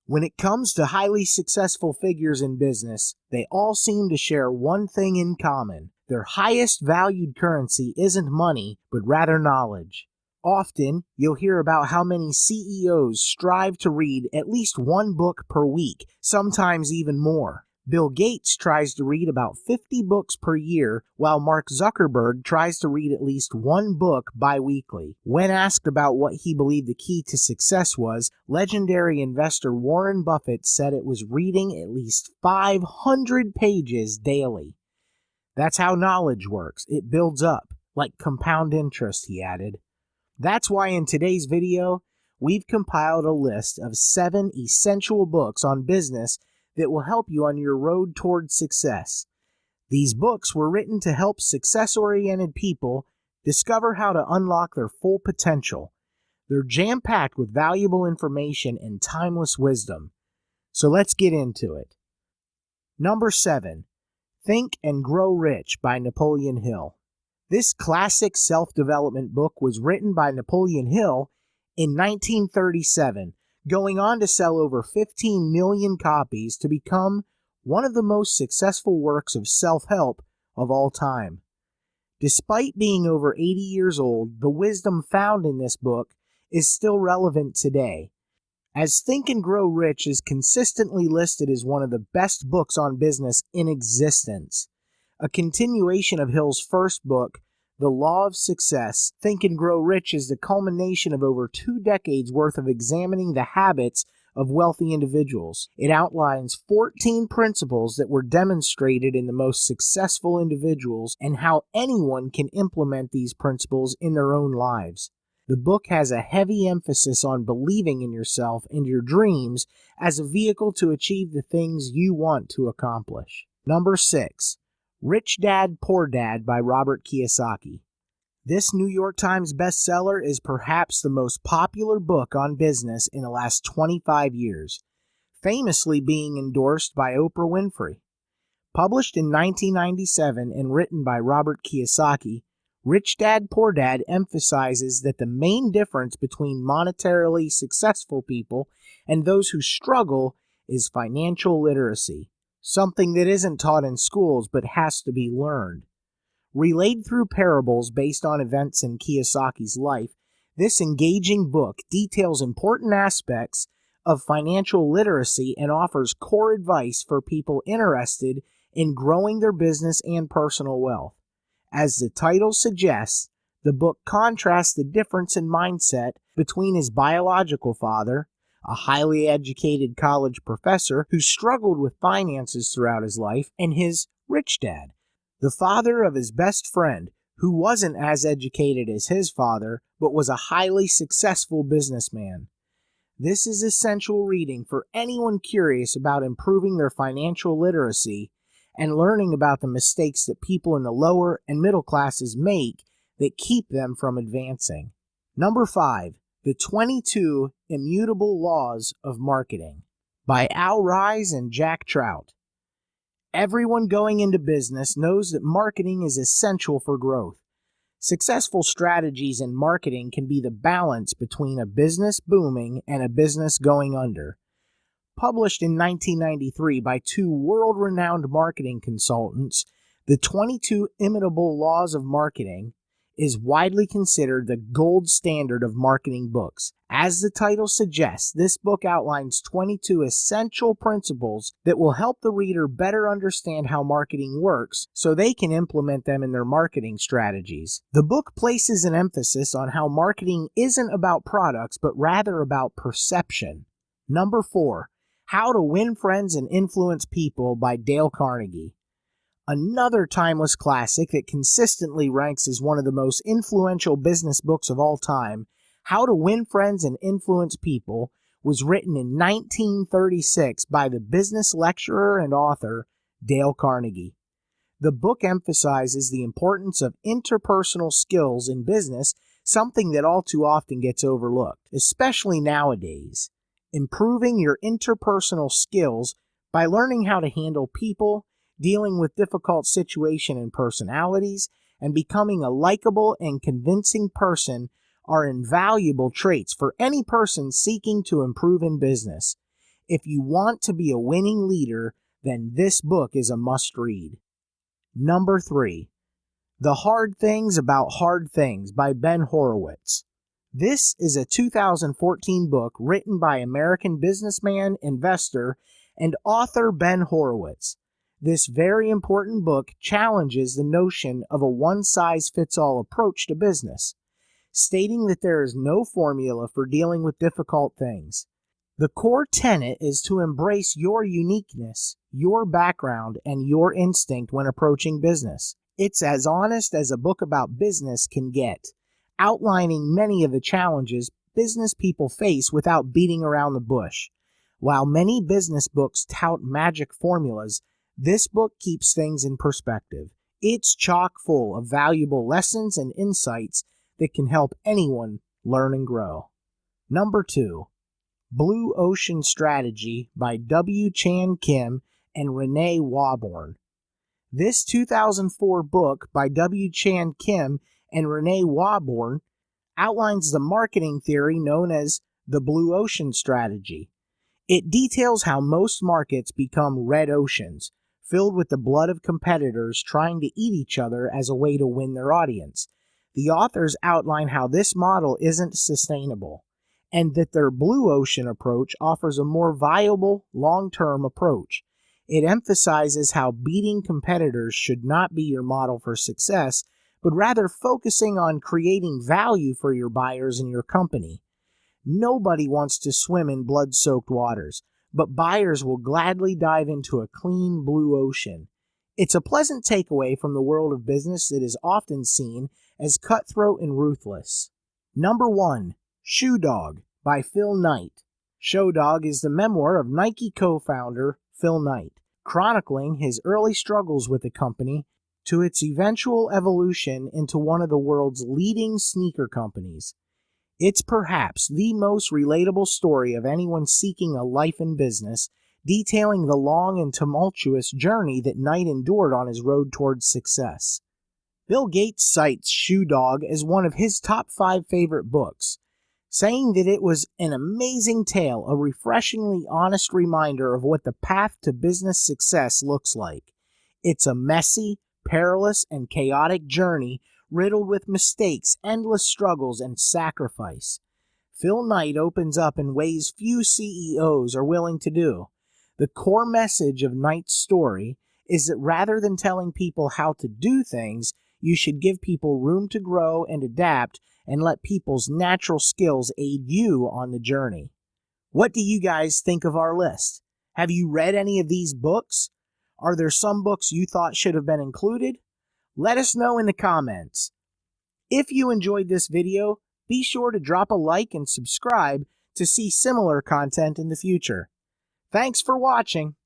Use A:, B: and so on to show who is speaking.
A: When it comes to highly successful figures in business, they all seem to share one thing in common. Their highest valued currency isn't money, but rather knowledge. Often, you'll hear about how many CEOs strive to read at least one book per week, sometimes even more. Bill Gates tries to read about 50 books per year, while Mark Zuckerberg tries to read at least one book bi-weekly. When asked about what he believed the key to success was, legendary investor Warren Buffett said it was reading at least 500 pages daily. That's how knowledge works. It builds up, like compound interest, he added. That's why in today's video, we've compiled a list of 7 essential books on business that will help you on your road toward success. These books were written to help success-oriented people discover how to unlock their full potential. They're jam-packed with valuable information and timeless wisdom. So let's get into it. Number 7, Think and Grow Rich by Napoleon Hill. This classic self-development book was written by Napoleon Hill in 1937, going on to sell over 15 million copies to become one of the most successful works of self-help of all time. Despite being over 80 years old, the wisdom found in this book is still relevant today, as Think and Grow Rich is consistently listed as one of the best books on business in existence. A continuation of Hill's first book, The Law of Success, Think and Grow Rich is the culmination of over 2 decades worth of examining the habits of wealthy individuals. It outlines 14 principles that were demonstrated in the most successful individuals and how anyone can implement these principles in their own lives. The book has a heavy emphasis on believing in yourself and your dreams as a vehicle to achieve the things you want to accomplish. Number 6. Rich Dad, Poor Dad by Robert Kiyosaki. This New York Times bestseller is perhaps the most popular book on business in the last 25 years, famously being endorsed by Oprah Winfrey. Published in 1997 and written by Robert Kiyosaki, Rich Dad, Poor Dad emphasizes that the main difference between monetarily successful people and those who struggle is financial literacy. Something that isn't taught in schools but has to be learned. Relayed through parables based on events in Kiyosaki's life, this engaging book details important aspects of financial literacy and offers core advice for people interested in growing their business and personal wealth. As the title suggests, the book contrasts the difference in mindset between his biological father, a highly educated college professor who struggled with finances throughout his life, and his rich dad, the father of his best friend, who wasn't as educated as his father, but was a highly successful businessman. This is essential reading for anyone curious about improving their financial literacy and learning about the mistakes that people in the lower and middle classes make that keep them from advancing. Number 5. The 22 Immutable Laws of Marketing by Al Ries and Jack Trout. Everyone going into business knows that marketing is essential for growth. Successful strategies in marketing can be the balance between a business booming and a business going under. Published in 1993 by 2 world-renowned marketing consultants, the 22 Immutable Laws of Marketing is widely considered the gold standard of marketing books. As the title suggests, this book outlines 22 essential principles that will help the reader better understand how marketing works so they can implement them in their marketing strategies. The book places an emphasis on how marketing isn't about products, but rather about perception. Number 4. How to Win Friends and Influence People by Dale Carnegie. Another timeless classic that consistently ranks as one of the most influential business books of all time, How to Win Friends and Influence People, was written in 1936 by the business lecturer and author Dale Carnegie. The book emphasizes the importance of interpersonal skills in business, something that all too often gets overlooked, especially nowadays. Improving your interpersonal skills by learning how to handle people, dealing with difficult situations and personalities, and becoming a likable and convincing person are invaluable traits for any person seeking to improve in business. If you want to be a winning leader, then this book is a must-read. Number 3, The Hard Things About Hard Things by Ben Horowitz. This is a 2014 book written by American businessman, investor, and author Ben Horowitz. This very important book challenges the notion of a one-size-fits-all approach to business, stating that there is no formula for dealing with difficult things. The core tenet is to embrace your uniqueness, your background, and your instinct when approaching business. It's as honest as a book about business can get, outlining many of the challenges business people face without beating around the bush. While many business books tout magic formulas, this book keeps things in perspective. It's chock full of valuable lessons and insights that can help anyone learn and grow. Number 2, Blue Ocean Strategy by W. Chan Kim and Renee Wauborn. This 2004 book by W. Chan Kim and Renee Wauborn outlines the marketing theory known as the Blue Ocean Strategy. It details how most markets become red oceans, filled with the blood of competitors trying to eat each other as a way to win their audience. The authors outline how this model isn't sustainable, and that their blue ocean approach offers a more viable, long-term approach. It emphasizes how beating competitors should not be your model for success, but rather focusing on creating value for your buyers and your company. Nobody wants to swim in blood-soaked waters, but buyers will gladly dive into a clean blue ocean. It's a pleasant takeaway from the world of business that is often seen as cutthroat and ruthless. Number 1, Shoe Dog by Phil Knight. Shoe Dog is the memoir of Nike co-founder Phil Knight, chronicling his early struggles with the company to its eventual evolution into one of the world's leading sneaker companies. It's perhaps the most relatable story of anyone seeking a life in business, detailing the long and tumultuous journey that Knight endured on his road towards success. Bill Gates cites Shoe Dog as one of his top 5 favorite books, saying that it was an amazing tale, a refreshingly honest reminder of what the path to business success looks like. It's a messy, perilous, and chaotic journey riddled with mistakes, endless struggles, and sacrifice. Phil Knight opens up in ways few CEOs are willing to do. The core message of Knight's story is that rather than telling people how to do things, you should give people room to grow and adapt and let people's natural skills aid you on the journey. What do you guys think of our list? Have you read any of these books? Are there some books you thought should have been included? Let us know in the comments. If you enjoyed this video, be sure to drop a like and subscribe to see similar content in the future. Thanks for watching.